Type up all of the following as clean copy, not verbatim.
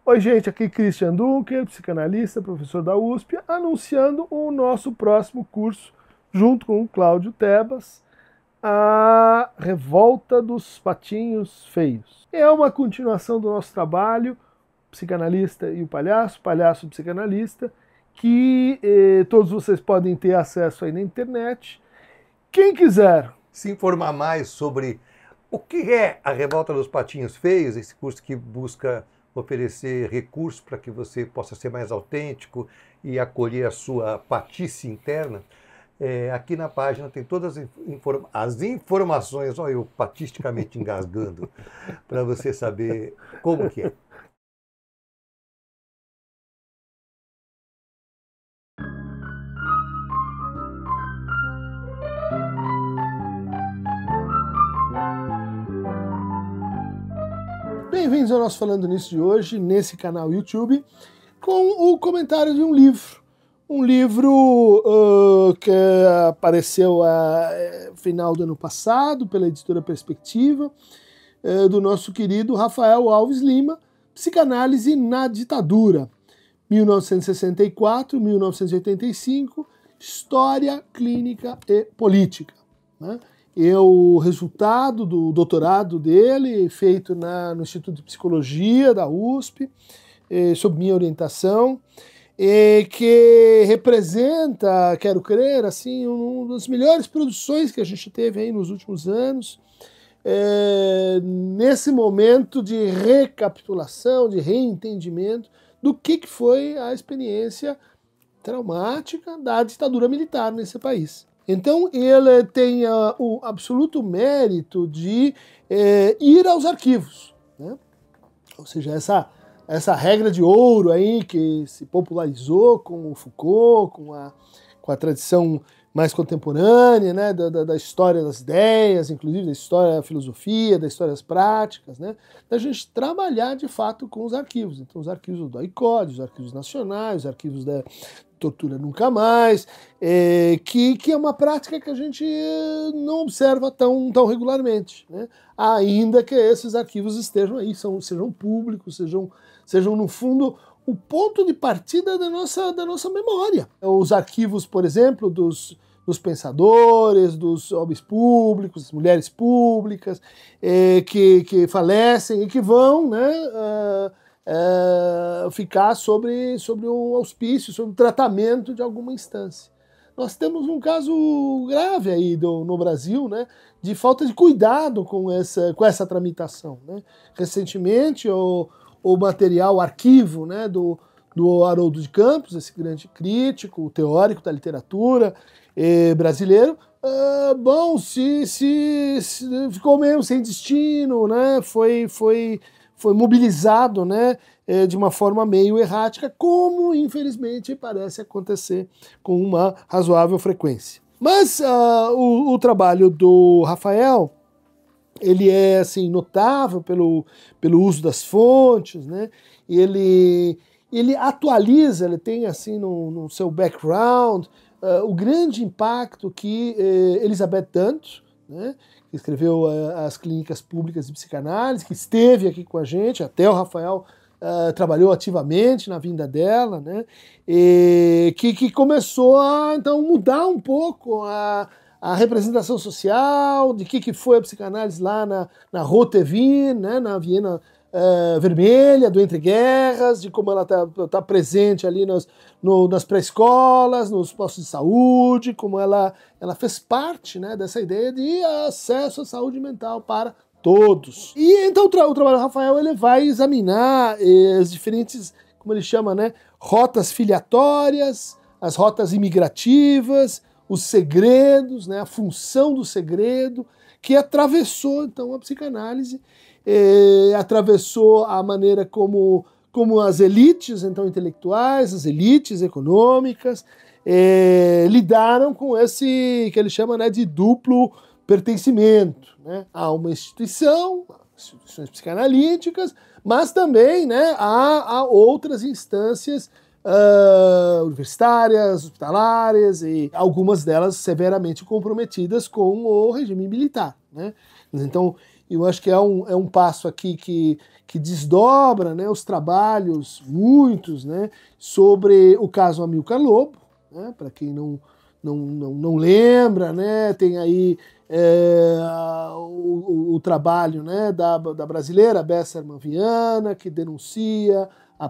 Oi, gente, aqui Christian Dunker, psicanalista, professor da USP, anunciando o nosso próximo curso, junto com o Cláudio Tebas, a Revolta dos Patinhos Feios. É uma continuação do nosso trabalho, Psicanalista e o Palhaço, Palhaço e Psicanalista, que todos vocês podem ter acesso aí na internet. Quem quiser se informar mais sobre o que é a Revolta dos Patinhos Feios, esse curso que busca oferecer recursos para que você possa ser mais autêntico e acolher a sua patice interna, aqui na página tem todas as informações, olha eu patisticamente engasgando, para você saber como que é. Bem-vindos ao nosso Falando Nisso de hoje, nesse canal YouTube, com o comentário de um livro. Um livro que apareceu no final do ano passado pela editora Perspectiva, do nosso querido Rafael Alves Lima, Psicanálise na Ditadura, 1964-1985, História Clínica e Política, né? O resultado do doutorado dele, feito no Instituto de Psicologia da USP, sob minha orientação, que representa, quero crer, assim, uma das melhores produções que a gente teve aí nos últimos anos, nesse momento de recapitulação, de reentendimento do que foi a experiência traumática da ditadura militar nesse país. Então ele tem o absoluto mérito de ir aos arquivos, né? Ou seja, essa regra de ouro aí que se popularizou com o Foucault, com a tradição mais contemporânea, né, da história das ideias, inclusive da história da filosofia, das histórias práticas, né, da gente trabalhar de fato com os arquivos. Então os arquivos do ICOD, os arquivos nacionais, os arquivos da Tortura Nunca Mais, que é uma prática que a gente não observa tão regularmente, né? Ainda que esses arquivos estejam aí, sejam públicos, sejam no fundo o ponto de partida da nossa memória. Os arquivos, por exemplo, dos pensadores, dos homens públicos, das mulheres públicas, que falecem e que vão, né, ficar sobre um auspício, sobre o tratamento de alguma instância. Nós temos um caso grave aí no Brasil, né, de falta de cuidado com essa tramitação, né? Recentemente, o material, o arquivo, né, do Haroldo de Campos, esse grande crítico, teórico da literatura brasileiro, se ficou mesmo sem destino, né? Foi mobilizado, né, de uma forma meio errática, como infelizmente parece acontecer com uma razoável frequência. Mas o trabalho do Rafael, ele é assim notável pelo uso das fontes, né? Ele atualiza, ele tem assim no seu background o grande impacto que Elizabeth Danto, né, que escreveu as Clínicas Públicas de Psicanálise, que esteve aqui com a gente, até o Rafael trabalhou ativamente na vinda dela, né, que começou a então mudar um pouco a representação social, de que foi a psicanálise lá na Rote Wien, né, na Viena Vermelha, do Entre Guerras, de como ela tá presente ali nas pré-escolas, nos postos de saúde, como ela fez parte, né, dessa ideia de acesso à saúde mental para todos. E então o trabalho do Rafael, ele vai examinar as diferentes, como ele chama, né, rotas filiatórias, as rotas imigrativas, os segredos, né, a função do segredo, que atravessou então a psicanálise, atravessou a maneira como as elites então intelectuais, as elites econômicas lidaram com esse que ele chama, né, de duplo pertencimento, né, a uma instituição, instituições psicanalíticas, mas também, né, a outras instâncias universitárias, hospitalares, e algumas delas severamente comprometidas com o regime militar, né? Então, eu acho que é um passo aqui que desdobra, né, os trabalhos, muitos, né, sobre o caso Amilcar Lobo, né, para quem não lembra, né, tem aí o trabalho, né, da brasileira Besserman Viana, que denuncia a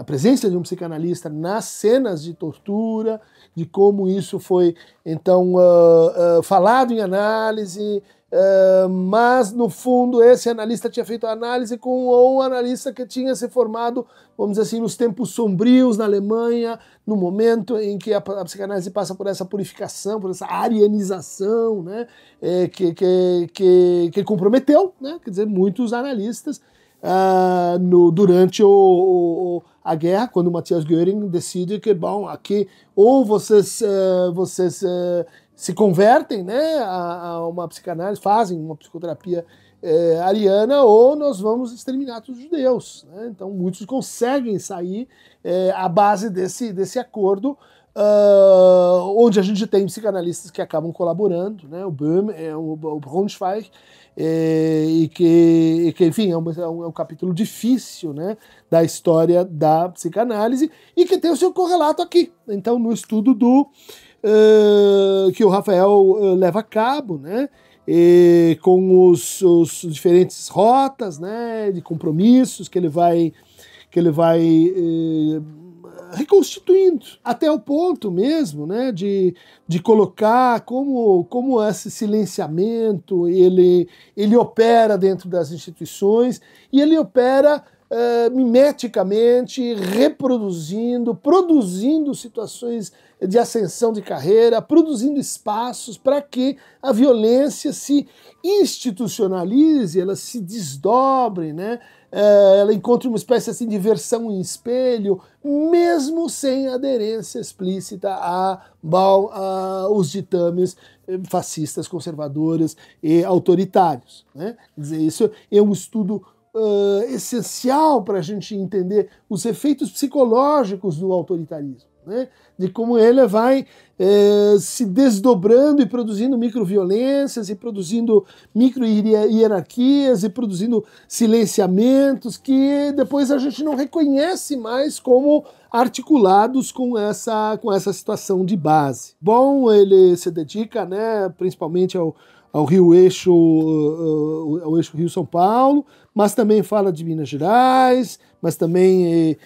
presença de um psicanalista nas cenas de tortura, de como isso foi, então, falado em análise, mas, no fundo, esse analista tinha feito a análise com um analista que tinha se formado, vamos dizer assim, nos tempos sombrios na Alemanha, no momento em que a psicanálise passa por essa purificação, por essa arianização, né, que comprometeu, né, quer dizer, muitos analistas durante a guerra, quando o Matthias Göring decide que, bom, aqui ou vocês se convertem, né, a uma psicanálise, fazem uma psicoterapia ariana, ou nós vamos exterminar todos os judeus, né? Então muitos conseguem sair à base desse acordo, onde a gente tem psicanalistas que acabam colaborando, né? O Böhm, o Braunschweig, e que enfim, é um capítulo difícil, né, da história da psicanálise, e que tem o seu correlato aqui. Então, no estudo que o Rafael leva a cabo, né, com os diferentes rotas, né, de compromissos que ele vai reconstituindo, até o ponto mesmo, né, de colocar como esse silenciamento ele opera dentro das instituições, e ele opera mimeticamente, produzindo situações de ascensão de carreira, produzindo espaços para que a violência se institucionalize, ela se desdobre, né? Ela encontre uma espécie assim, de versão em espelho, mesmo sem aderência explícita aos ditames fascistas, conservadores e autoritários, né? Quer dizer, isso é um estudo essencial para a gente entender os efeitos psicológicos do autoritarismo, né? De como ele vai se desdobrando e produzindo microviolências, e produzindo micro-hierarquias, e produzindo silenciamentos que depois a gente não reconhece mais como articulados com essa situação de base. Bom, ele se dedica, né, principalmente ao eixo Rio-São Paulo, mas também fala de Minas Gerais, mas também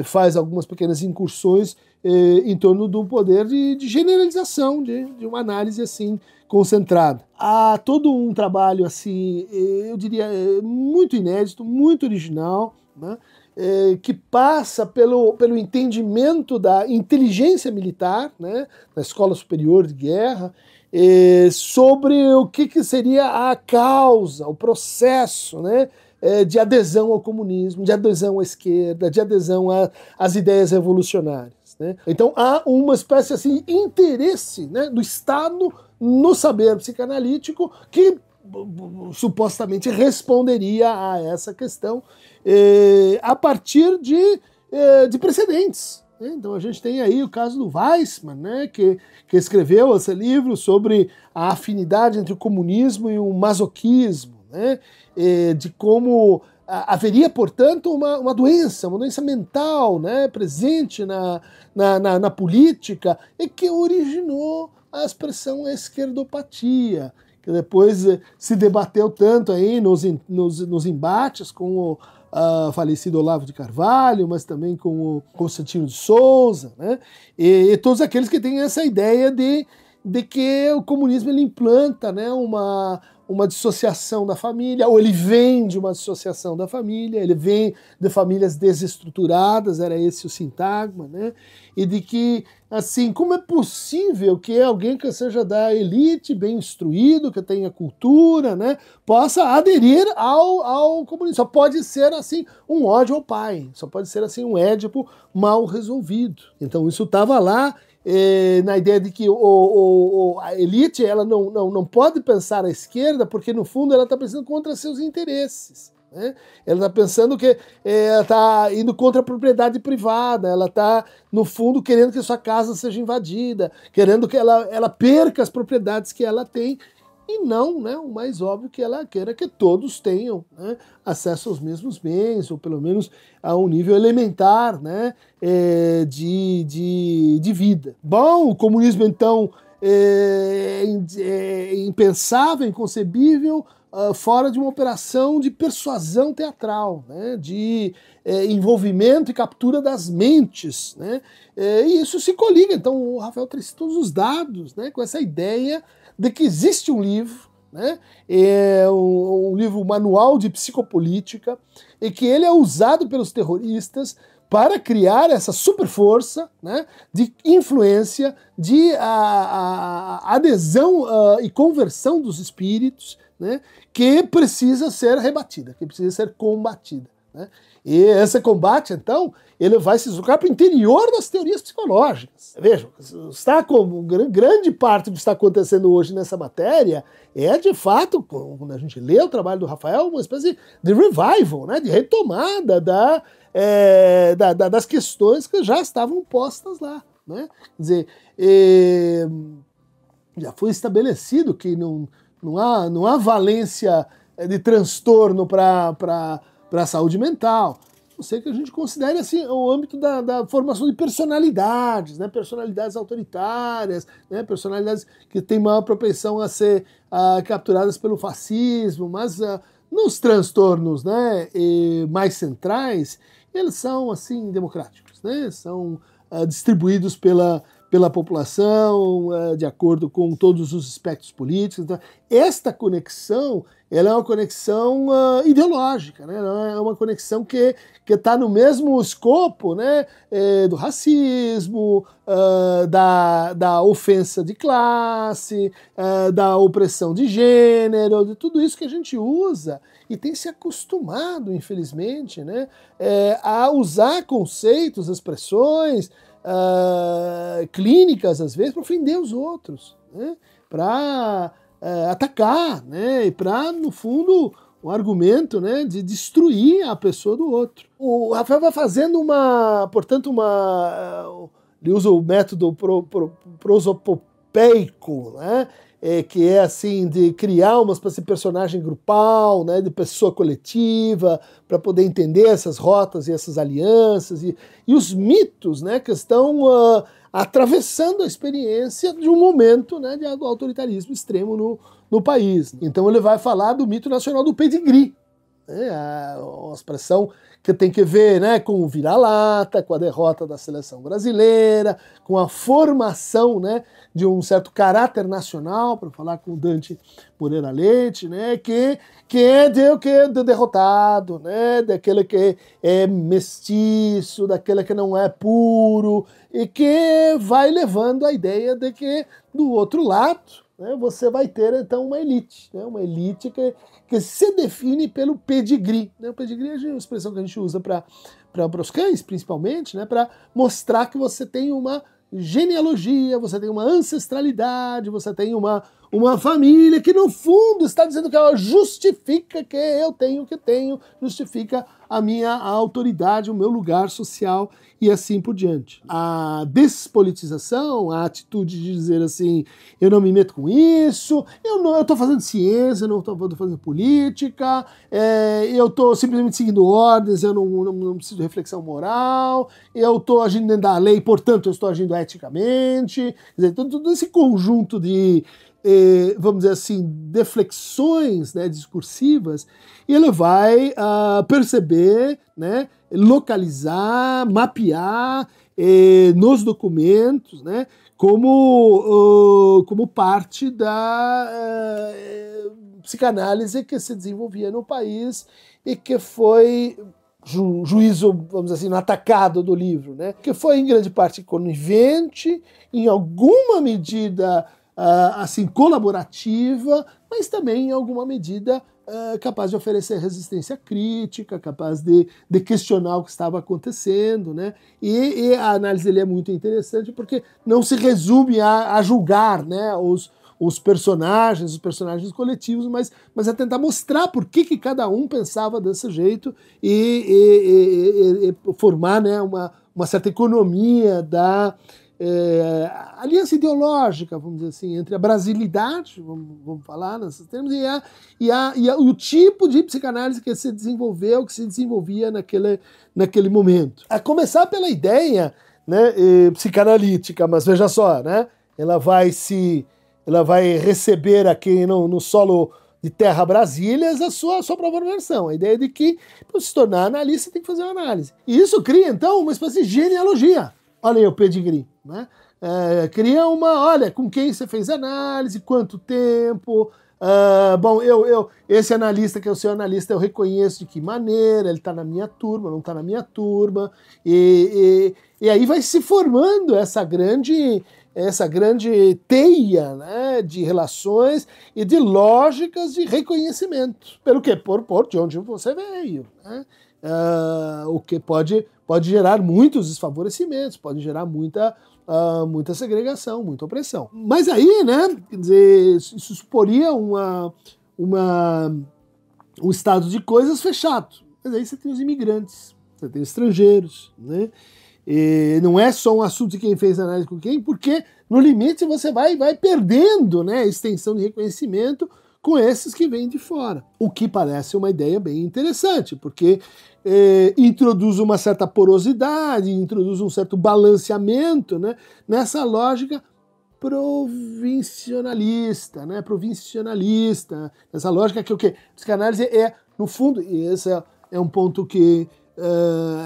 faz algumas pequenas incursões em torno do poder de generalização, de uma análise assim concentrada. Há todo um trabalho assim, eu diria, muito inédito, muito original, né, que passa pelo entendimento da inteligência militar, né, da Escola Superior de Guerra, sobre o que seria a causa, o processo, né, de adesão ao comunismo, de adesão à esquerda, de adesão às ideias revolucionárias, né? Então há uma espécie assim, de interesse, né, do Estado no saber psicanalítico que supostamente responderia a essa questão a partir de precedentes. Então a gente tem aí o caso do Weissmann, né, que escreveu esse livro sobre a afinidade entre o comunismo e o masoquismo, né, de como haveria, portanto, uma doença mental, né, presente na política, e que originou a expressão esquerdopatia, que depois se debateu tanto aí nos embates com o falecido Olavo de Carvalho, mas também com o Constantino de Souza, né? E todos aqueles que têm essa ideia de que o comunismo ele implanta, né, uma dissociação da família, ou ele vem de uma dissociação da família, ele vem de famílias desestruturadas, era esse o sintagma, né? E de que, assim, como é possível que alguém que seja da elite, bem instruído, que tenha cultura, né, possa aderir ao comunismo? Só pode ser, assim, um ódio ao pai, só pode ser, assim, um Édipo mal resolvido. Então isso estava lá, na ideia de que a elite ela não pode pensar à esquerda, porque no fundo ela está pensando contra seus interesses, né? Ela está pensando que ela está indo contra a propriedade privada, ela está, no fundo, querendo que sua casa seja invadida, querendo que ela perca as propriedades que ela tem, e não, né, o mais óbvio que ela queira que todos tenham, né, acesso aos mesmos bens, ou pelo menos a um nível elementar, né, de vida. Bom, o comunismo então é impensável, inconcebível, fora de uma operação de persuasão teatral, né, de envolvimento e captura das mentes, né, e isso se coliga. Então o Rafael traz todos os dados, né, com essa ideia de que existe um livro, né, um livro manual de psicopolítica, e que ele é usado pelos terroristas para criar essa super força, né, de influência, de adesão e conversão dos espíritos, né, que precisa ser rebatida, que precisa ser combatida, né? E esse combate, então, ele vai se deslocar para o interior das teorias psicológicas. Vejam, está como grande parte do que está acontecendo hoje nessa matéria é, de fato, quando a gente lê o trabalho do Rafael, uma espécie de revival, né, de retomada das questões que já estavam postas lá, né? Quer dizer, já foi estabelecido que não há valência de transtorno para a saúde mental. Não sei que a gente considere assim o âmbito da formação de personalidades, né? Personalidades autoritárias, né? Personalidades que têm maior propensão a ser capturadas pelo fascismo, mas nos transtornos, né, mais centrais, eles são assim democráticos, né? São distribuídos pela população, de acordo com todos os espectros políticos. Então, esta conexão, ela é uma conexão ideológica, né? É uma conexão que está no mesmo escopo, né, do racismo, da ofensa de classe, da opressão de gênero, de tudo isso que a gente usa e tem se acostumado, infelizmente, né, a usar conceitos, expressões clínicas, às vezes, para ofender os outros, né? Para atacar, né? E para, no fundo, um argumento, né, de destruir a pessoa do outro. O Rafael vai fazendo ele usa o método prosopopeico, né? Que é assim, de criar uma espécie de personagem grupal, né, de pessoa coletiva, para poder entender essas rotas e essas alianças e os mitos, né, que estão atravessando a experiência de um momento, né, de autoritarismo extremo no país. Então ele vai falar do mito nacional do pedigree, né, uma expressão que tem que ver, né, com o vira-lata, com a derrota da seleção brasileira, com a formação, né, de um certo caráter nacional, para falar com o Dante Moreira Leite, né, que é do derrotado, né, daquele que é mestiço, daquele que não é puro, e que vai levando a ideia de que do outro lado, né, você vai ter então uma elite, né, que se define pelo pedigree, né? O pedigree é uma expressão que a gente usa para os cães, principalmente, né? Para mostrar que você tem uma genealogia, você tem uma ancestralidade, você tem uma família que, no fundo, está dizendo que ela justifica que eu tenho o que tenho, justifica a minha autoridade, o meu lugar social e assim por diante. A despolitização, a atitude de dizer assim, eu não me meto com isso, eu estou fazendo ciência, eu não estou fazendo política, eu estou simplesmente seguindo ordens, eu não preciso de reflexão moral, eu estou agindo dentro da lei, portanto eu estou agindo eticamente. Quer dizer, todo esse conjunto de vamos dizer assim, deflexões, né, discursivas, e ele vai perceber, né, localizar, mapear nos documentos, né, como parte da psicanálise que se desenvolvia no país e que foi juízo, vamos dizer assim, no atacado do livro, né, que foi em grande parte conivente, em alguma medida assim, colaborativa, mas também em alguma medida capaz de oferecer resistência crítica, capaz de questionar o que estava acontecendo, né? E a análise dele é muito interessante porque não se resume a julgar, né, os personagens coletivos, mas a tentar mostrar por que cada um pensava desse jeito e formar, né, uma certa economia aliança ideológica, vamos dizer assim, entre a brasilidade, vamos falar nesses termos, e o tipo de psicanálise que se desenvolveu, que se desenvolvia naquele momento. A começar pela ideia, né, psicanalítica, mas veja só, né, ela vai receber aqui no solo de Terra Brasília a sua própria versão. A ideia de que, para se tornar analista, tem que fazer uma análise. E isso cria, então, uma espécie de genealogia. Olha aí o pedigree, né? Cria olha, com quem você fez análise, quanto tempo. Bom, esse analista, que é o seu analista, eu reconheço de que maneira, ele está na minha turma, não está na minha turma. E aí vai se formando essa grande teia, né, de relações e de lógicas de reconhecimento. Pelo quê? Por de onde você veio, né? O que pode gerar muitos desfavorecimentos, pode gerar muita segregação, muita opressão. Mas aí, né, quer dizer, isso suporia um estado de coisas fechado. Mas aí você tem os imigrantes, você tem os estrangeiros, né? E não é só um assunto de quem fez análise com quem, porque no limite você vai perdendo, né, a extensão de reconhecimento com esses que vêm de fora. O que parece uma ideia bem interessante, porque introduz uma certa porosidade, introduz um certo balanceamento, né, nessa lógica provincialista, né, essa lógica que o quê? Psicanálise no fundo, e esse é um ponto que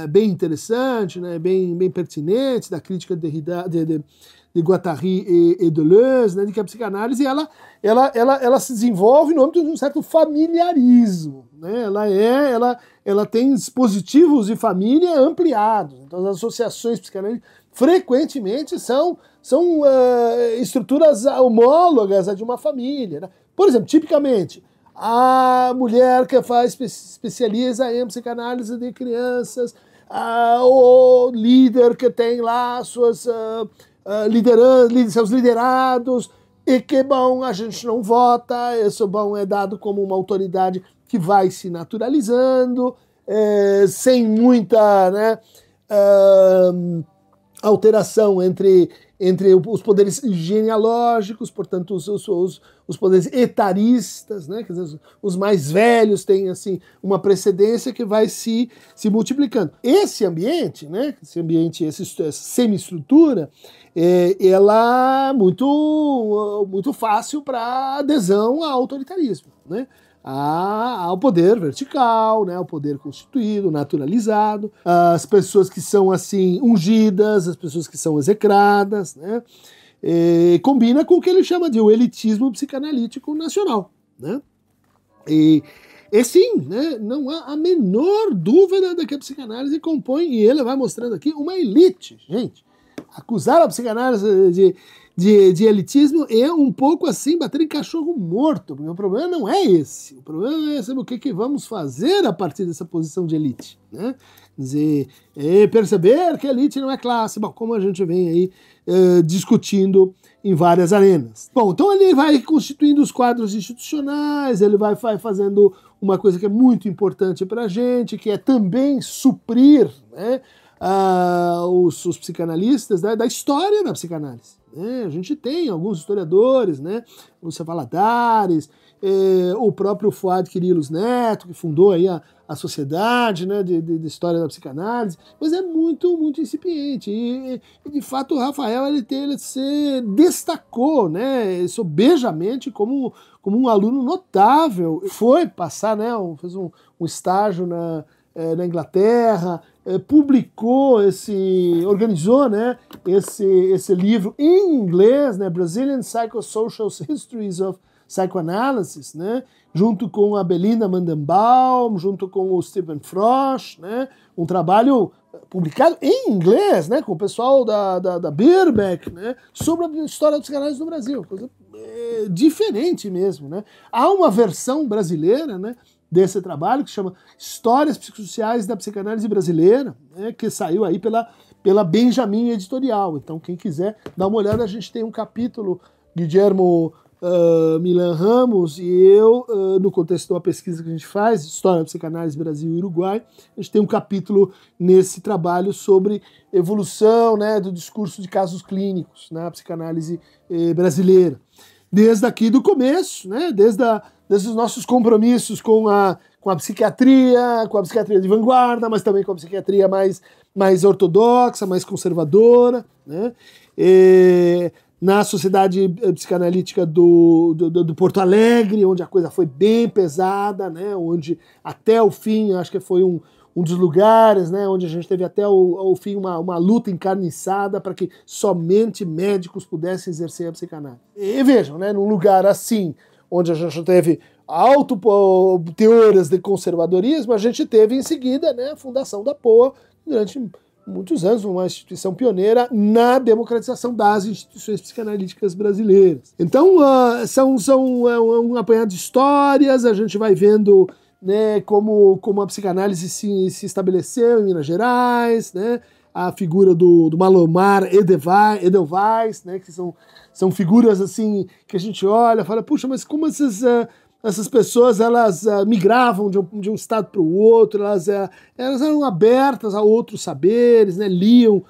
bem interessante, né, bem pertinente, da crítica de Derrida, de Guattari e Deleuze, né, de que a psicanálise ela se desenvolve no âmbito de um certo familiarismo, né? Ela tem dispositivos de família ampliados. Então as associações psicanalíticas frequentemente são estruturas homólogas a de uma família, né? Por exemplo, tipicamente, a mulher que especializa em psicanálise de crianças, o líder que tem lá suas seus liderados, e que, bom, a gente não vota, isso, bom, é dado como uma autoridade que vai se naturalizando, sem muita, né, alteração entre os poderes genealógicos, portanto, os poderes etaristas, né, quer dizer, os mais velhos têm assim, uma precedência que vai se multiplicando. Esse ambiente, né, essa semi-estrutura, ela é muito fácil para adesão ao autoritarismo, né? Ao poder vertical, né, ao poder constituído, naturalizado, as pessoas que são assim ungidas, as pessoas que são execradas, né, combina com o que ele chama de o elitismo psicanalítico nacional, né? E sim, né, não há a menor dúvida de que a psicanálise compõe, e ele vai mostrando aqui, uma elite, gente. Acusar a psicanálise de elitismo é um pouco assim, bater em cachorro morto, porque o problema não é esse. O problema é saber o que vamos fazer a partir dessa posição de elite, né? Quer dizer, perceber que a elite não é classe, bom, como a gente vem aí discutindo em várias arenas. Bom, então ele vai constituindo os quadros institucionais, ele vai fazendo uma coisa que é muito importante para a gente, que é também suprir, né, os psicanalistas, né, da história da psicanálise. A gente tem alguns historiadores, né, os Valadares, o próprio Fuad Quirilos Neto, que fundou aí a sociedade, né, de história da psicanálise, mas é muito, muito incipiente. E de fato, o Rafael ele se destacou, né, sobejamente como um aluno notável. Foi passar, né, fez um estágio na Inglaterra, organizou, né, esse livro em inglês, né, Brazilian Psychosocial Histories of Psychoanalysis, né, junto com a Belinda Mandenbaum, junto com o Stephen Frosch, né, um trabalho publicado em inglês, né, com o pessoal da Birbeck, né, sobre a história da psicanálise no Brasil, coisa diferente mesmo, né. Há uma versão brasileira, né, desse trabalho, que se chama Histórias Psicossociais da Psicanálise Brasileira, né, que saiu aí pela Benjamin Editorial. Então, quem quiser dar uma olhada, a gente tem um capítulo, Guillermo Milan Ramos e eu, no contexto de uma pesquisa que a gente faz, História da Psicanálise Brasil e Uruguai, a gente tem um capítulo nesse trabalho sobre evolução, né, do discurso de casos clínicos na psicanálise brasileira. Desde aqui do começo, né, desde os nossos compromissos com a psiquiatria de vanguarda, mas também com a psiquiatria mais ortodoxa, mais conservadora, né, na Sociedade Psicanalítica do Porto Alegre, onde a coisa foi bem pesada, né, onde até o fim, acho que foi um dos lugares, né, onde a gente teve até o fim uma luta encarniçada para que somente médicos pudessem exercer a psicanálise. E vejam, né, num lugar assim, onde a gente teve teorias de conservadorismo, a gente teve em seguida, né, a fundação da POA durante muitos anos, uma instituição pioneira na democratização das instituições psicanalíticas brasileiras. Então, um apanhado de histórias, a gente vai vendo, né, como a psicanálise se estabeleceu em Minas Gerais, né, a figura do Malomar Edelweiss, né, que são figuras assim que a gente olha e fala, puxa, mas como essas pessoas elas migravam de um estado para o outro, elas eram abertas a outros saberes, né, liam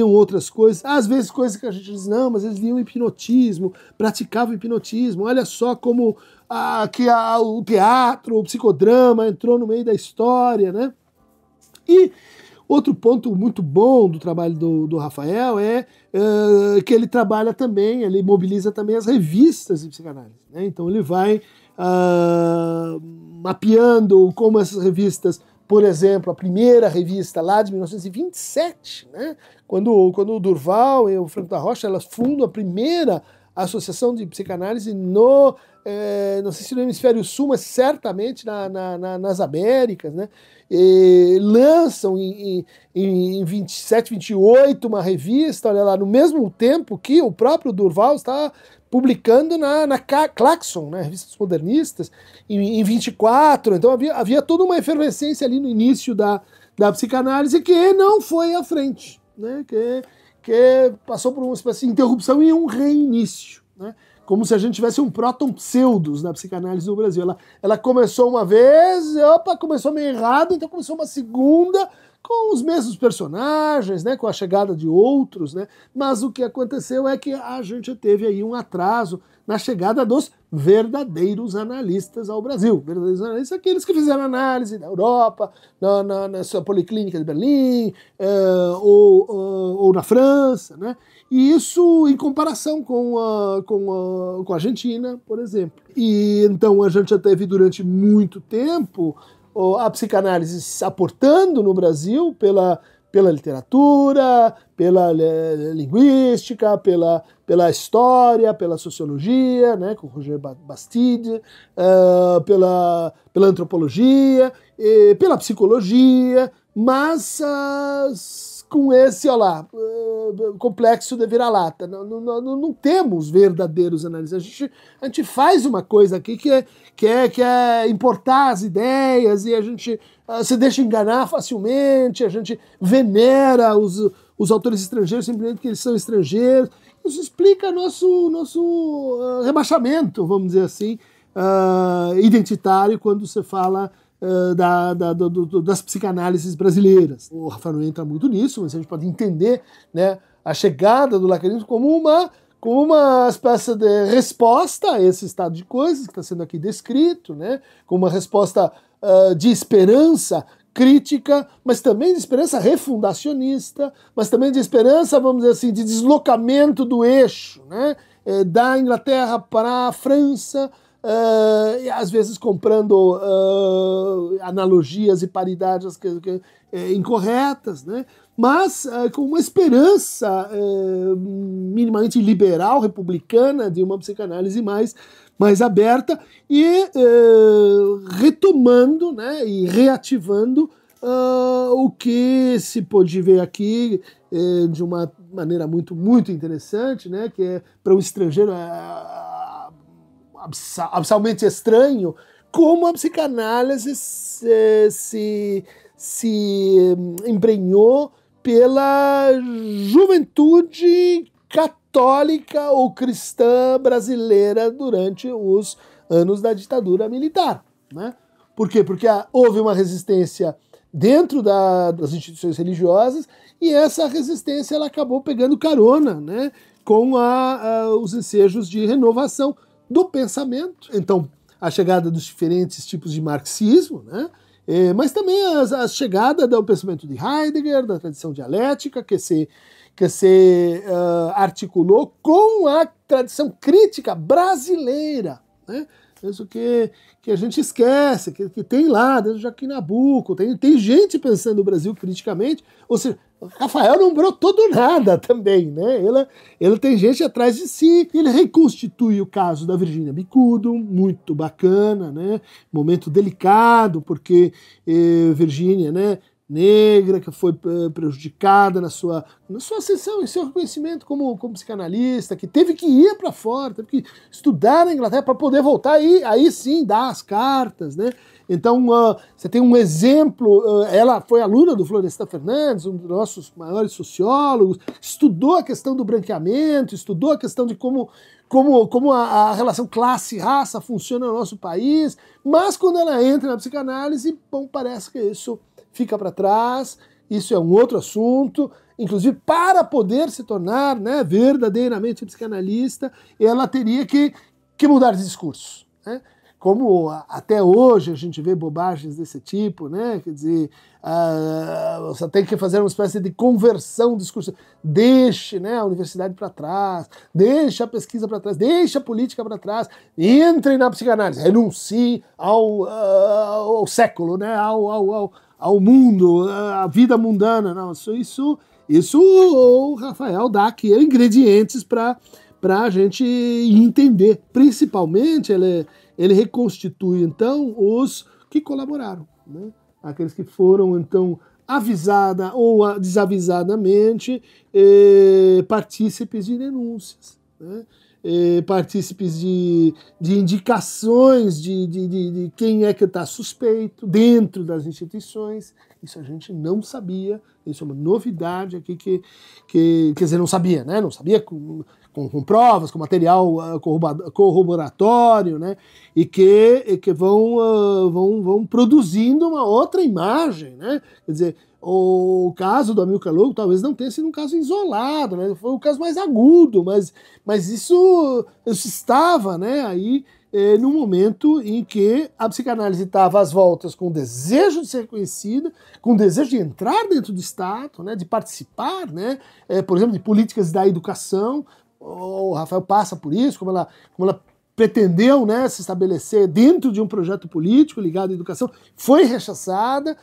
outras coisas, às vezes coisas que a gente diz, não, mas eles liam hipnotismo, praticavam hipnotismo, olha só como o teatro, o psicodrama entrou no meio da história, né? E outro ponto muito bom do trabalho do Rafael é que ele trabalha também, ele mobiliza também as revistas de psicanálise, né? Então ele vai mapeando como essas revistas, por exemplo, a primeira revista lá de 1927, né, quando o Durval e o Franco da Rocha elas fundam a primeira associação de psicanálise não sei se no hemisfério sul, mas certamente nas Américas, né, e lançam em 27, 28 uma revista, olha lá, no mesmo tempo que o próprio Durval está publicando na Claxon, né, revistas modernistas, em 24, então havia toda uma efervescência ali no início da psicanálise que não foi à frente, né, que passou por uma espécie de interrupção e um reinício, né, como se a gente tivesse um próton pseudos na psicanálise no Brasil. Ela começou uma vez, começou meio errado, então começou uma segunda, com os mesmos personagens, né, com a chegada de outros, né, mas o que aconteceu é que a gente teve aí um atraso na chegada dos verdadeiros analistas ao Brasil. Verdadeiros analistas, aqueles que fizeram análise na Europa, na sua policlínica de Berlim, ou na França, né, e isso em comparação com a Argentina, por exemplo. E então a gente já teve durante muito tempo a psicanálise se aportando no Brasil pela literatura, pela linguística, pela história, pela sociologia, né, com Roger Bastide, pela antropologia, pela psicologia, mas com esse, complexo de vira-lata. Não temos verdadeiros analistas. A gente faz uma coisa aqui que é importar as ideias e a gente se deixa enganar facilmente, a gente venera os autores estrangeiros simplesmente porque eles são estrangeiros. Isso explica nosso rebaixamento, vamos dizer assim, identitário quando você fala das psicanálises brasileiras. O Rafael não entra muito nisso, mas a gente pode entender, né, a chegada do lacanismo como uma espécie de resposta a esse estado de coisas que está sendo aqui descrito, né, como uma resposta de esperança crítica, mas também de esperança refundacionista, mas também de esperança, vamos dizer assim, de deslocamento do eixo, né, da Inglaterra para a França, e às vezes comprando analogias e paridades incorretas, né? Mas com uma esperança minimamente liberal, republicana, de uma psicanálise mais aberta e retomando, né, e reativando o que se pode ver aqui de uma maneira muito, muito interessante, né, que é para um estrangeiro absolutamente estranho, como a psicanálise se embrenhou pela juventude católica católica ou cristã brasileira durante os anos da ditadura militar, né? Por quê? Porque houve uma resistência dentro das instituições religiosas e essa resistência ela acabou pegando carona, né, com os ensejos de renovação do pensamento. Então, a chegada dos diferentes tipos de marxismo, né, mas também a chegada do pensamento de Heidegger, da tradição dialética, que se articulou com a tradição crítica brasileira, né? Isso que a gente esquece, que tem lá, desde Joaquim Nabuco, tem gente pensando no Brasil criticamente, ou seja, Rafael não brotou do nada também, né? Ele tem gente atrás de si, ele reconstitui o caso da Virginia Bicudo, muito bacana, né? Momento delicado, porque Virginia, né, negra, que foi prejudicada na sua ascensão e seu reconhecimento como psicanalista, que teve que ir para fora, teve que estudar na Inglaterra para poder voltar e aí sim dar as cartas, né? Então, você tem um exemplo, ela foi aluna do Florestan Fernandes, um dos nossos maiores sociólogos, estudou a questão do branqueamento, estudou a questão de como a relação classe-raça funciona no nosso país, mas quando ela entra na psicanálise, bom, parece que isso fica para trás, isso é um outro assunto, inclusive para poder se tornar, né, verdadeiramente psicanalista, ela teria que mudar de discurso, né? Como até hoje a gente vê bobagens desse tipo, né? Quer dizer, você tem que fazer uma espécie de conversão do discurso. Deixe, né, a universidade para trás, deixe a pesquisa para trás, deixe a política para trás, entre na psicanálise, renuncie ao século, né, ao mundo, à vida mundana. Não, isso o Rafael dá aqui ingredientes para a gente entender. Principalmente, ele reconstitui, então, os que colaboraram, né? Aqueles que foram, então, avisada ou desavisadamente partícipes de denúncias, né? Partícipes de indicações de quem é que está suspeito dentro das instituições. Isso a gente não sabia, isso é uma novidade aqui quer dizer, não sabia, né? Não sabia com provas, com material corroboratório, né? E que vão produzindo uma outra imagem, né? Quer dizer, o caso do Amilcar Lobo talvez não tenha sido um caso isolado, né? Foi o caso mais agudo, mas isso estava, né, aí no momento em que a psicanálise estava às voltas com o desejo de ser reconhecida, com o desejo de entrar dentro do Estado, né, de participar, né, por exemplo, de políticas da educação. O Rafael passa por isso, como ela pretendeu, né, se estabelecer dentro de um projeto político ligado à educação, foi rechaçada,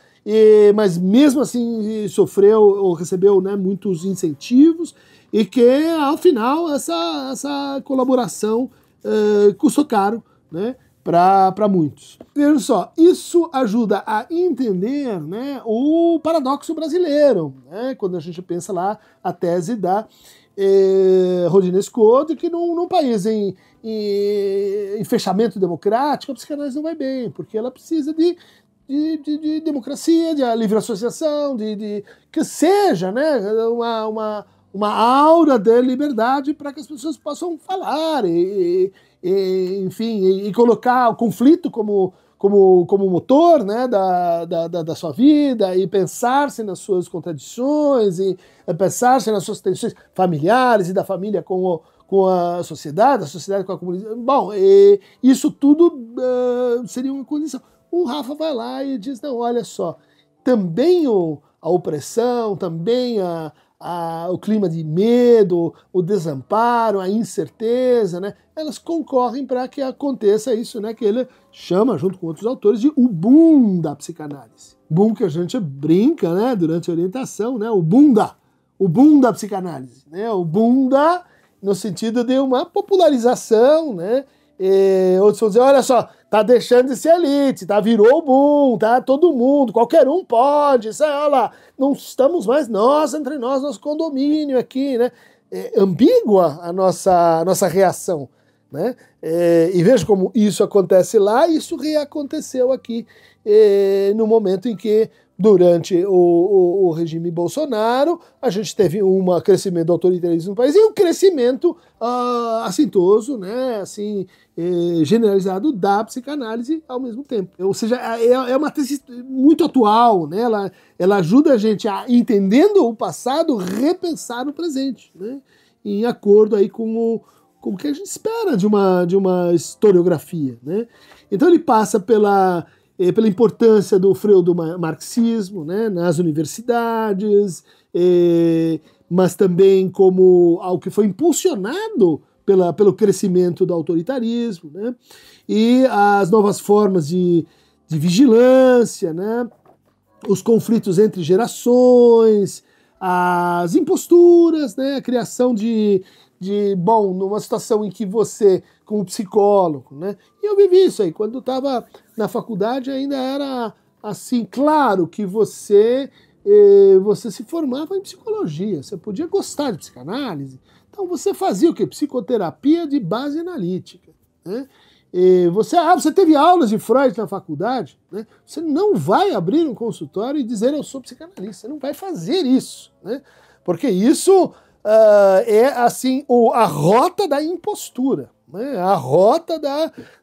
mas mesmo assim sofreu ou recebeu, né, muitos incentivos, e que ao final essa colaboração custou caro, né, para muitos. Vejam só, isso ajuda a entender, né, o paradoxo brasileiro, né, quando a gente pensa lá a tese da Rodine Scotti, que num país em fechamento democrático, a psicanálise não vai bem, porque ela precisa de democracia, de livre associação, que seja, né, uma aura de liberdade para que as pessoas possam falar enfim, e colocar o conflito como motor, né, da sua vida, e pensar-se nas suas contradições, e pensar-se nas suas tensões familiares e da família com a sociedade com a comunidade. Bom, isso tudo seria uma condição. O Rafa vai lá e diz, não, olha só, também a opressão, também o clima de medo, o desamparo, a incerteza, né, elas concorrem para que aconteça isso, né, que ele chama, junto com outros autores, de o boom da psicanálise. Boom que a gente brinca, né, durante a orientação, né, o boom da psicanálise, né, o boom no sentido de uma popularização, né, outros vão dizer, olha só, tá deixando de ser elite, tá, virou o boom, tá, todo mundo, qualquer um pode, olha lá, não estamos mais nós, entre nós, nosso condomínio aqui, né, ambígua a nossa reação, né, e veja como isso acontece lá, isso reaconteceu aqui, no momento em que durante o regime Bolsonaro, a gente teve um crescimento do autoritarismo no país e um crescimento assintoso, né, assim, generalizado da psicanálise ao mesmo tempo. Ou seja, é uma tese muito atual, né, ela ajuda a gente a, entendendo o passado, repensar o presente, né, em acordo aí com o que a gente espera de uma historiografia, né. Então ele passa pela importância do freudo-marxismo, né, nas universidades, mas também como algo que foi impulsionado pelo crescimento do autoritarismo, né, e as novas formas de vigilância, né, os conflitos entre gerações, as imposturas, né, a criação bom, numa situação em que você, como psicólogo, né, e eu vivi isso aí, quando estava na faculdade ainda era assim, claro que você se formava em psicologia, você podia gostar de psicanálise, então você fazia o quê? Psicoterapia de base analítica, né? Você teve aulas de Freud na faculdade, né? Você não vai abrir um consultório e dizer eu sou psicanalista, você não vai fazer isso, né? Porque isso é assim a rota da impostura, né? A rota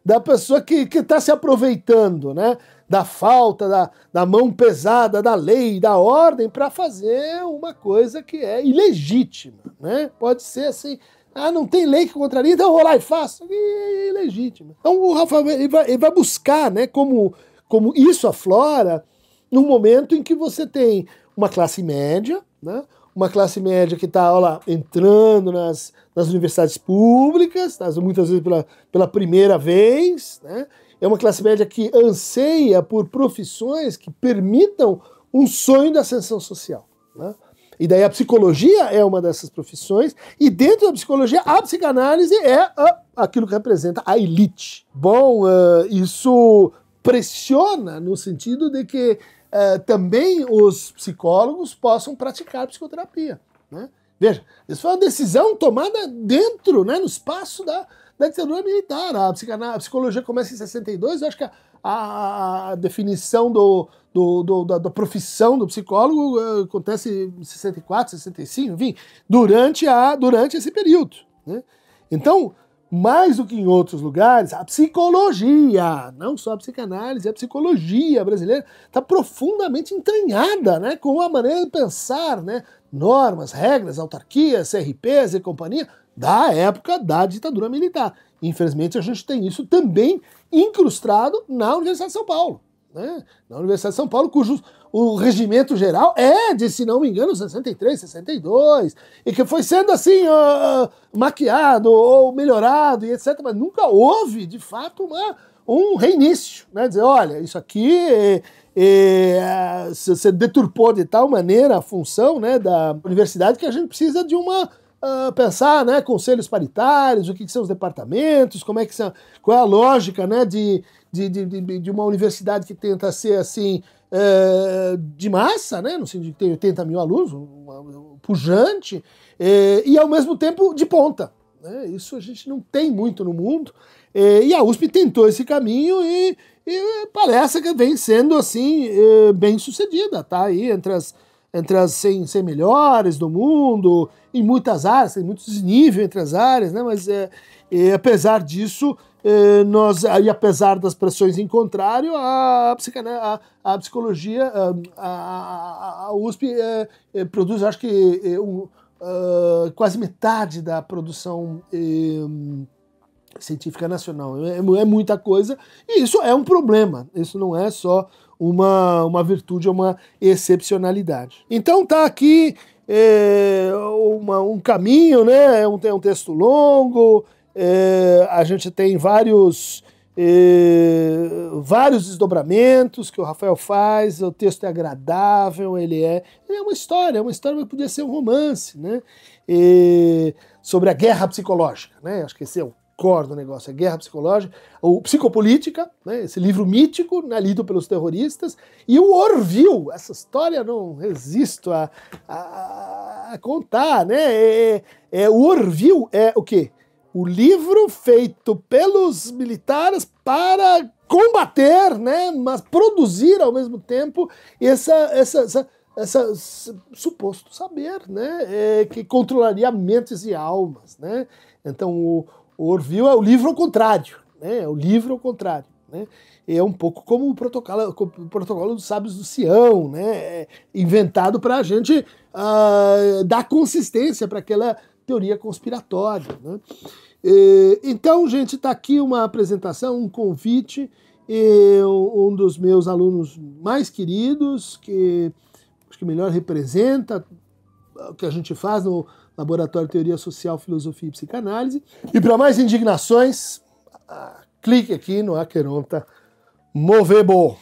da pessoa que está se aproveitando, né? Da falta, da mão pesada da lei, da ordem, para fazer uma coisa que é ilegítima, né? Pode ser assim, não tem lei que contraria, então eu vou lá e faço. É ilegítimo. Então o Rafael ele vai buscar, né, como isso aflora no momento em que você tem uma classe média, né, uma classe média que está entrando nas universidades públicas, muitas vezes pela primeira vez, né, é uma classe média que anseia por profissões que permitam um sonho de ascensão social, né? E daí a psicologia é uma dessas profissões, e dentro da psicologia a psicanálise é aquilo que representa a elite. Bom, isso pressiona no sentido de que também os psicólogos possam praticar psicoterapia, né? Veja, isso foi uma decisão tomada dentro, né, no espaço da ditadura militar. A psicologia começa em 62, eu acho que a definição da profissão do psicólogo acontece em 64, 65, enfim, durante esse período, né? Então, mais do que em outros lugares, a psicologia, não só a psicanálise, a psicologia brasileira está profundamente entranhada, né, com a maneira de pensar, né, normas, regras, autarquias, CRPs e companhia, da época da ditadura militar. Infelizmente, a gente tem isso também incrustado na Universidade de São Paulo, né? Na Universidade de São Paulo, o regimento geral é de, se não me engano, 63, 62, e que foi sendo assim maquiado ou melhorado e etc., mas nunca houve, de fato, um reinício, né? Dizer, olha, isso aqui você deturpou de tal maneira a função, né, da universidade que a gente precisa de pensar, né, conselhos paritários, o que são os departamentos, qual é a lógica, né, de uma universidade que tenta ser assim de massa, né, no sentido de ter 80 mil alunos, pujante, e ao mesmo tempo de ponta, né? Isso a gente não tem muito no mundo, e a USP tentou esse caminho e parece que vem sendo assim bem sucedida, tá aí entre as 100 melhores do mundo, em muitas áreas, tem muitos níveis entre as áreas, né? Mas apesar disso, apesar das pressões em contrário, a psicologia, a USP produz, acho que quase metade da produção científica nacional. É muita coisa, e isso é um problema, isso não é só uma virtude, é uma excepcionalidade. Então tá aqui um caminho, né? É um texto longo, a gente tem vários desdobramentos que o Rafael faz, o texto é agradável, ele é uma história que podia ser um romance, né? Sobre a guerra psicológica, né? Acho que esse é o core do negócio, a guerra psicológica, ou psicopolítica, né, esse livro mítico, né, lido pelos terroristas, e o Orville, essa história não resisto a contar, né, o Orville é o quê? O livro feito pelos militares para combater, né, mas produzir ao mesmo tempo esse suposto saber, né, que controlaria mentes e almas, né? Então o Orville é o livro ao contrário, né? É o livro ao contrário, né? É um pouco como o protocolo dos sábios do Sião, né? Inventado para a gente dar consistência para aquela teoria conspiratória, né? Então, gente, está aqui uma apresentação, um convite, um dos meus alunos mais queridos, que acho que melhor representa o que a gente faz no Laboratório de Teoria Social, Filosofia e Psicanálise. E para mais indignações, clique aqui no Aqueronta Movebo.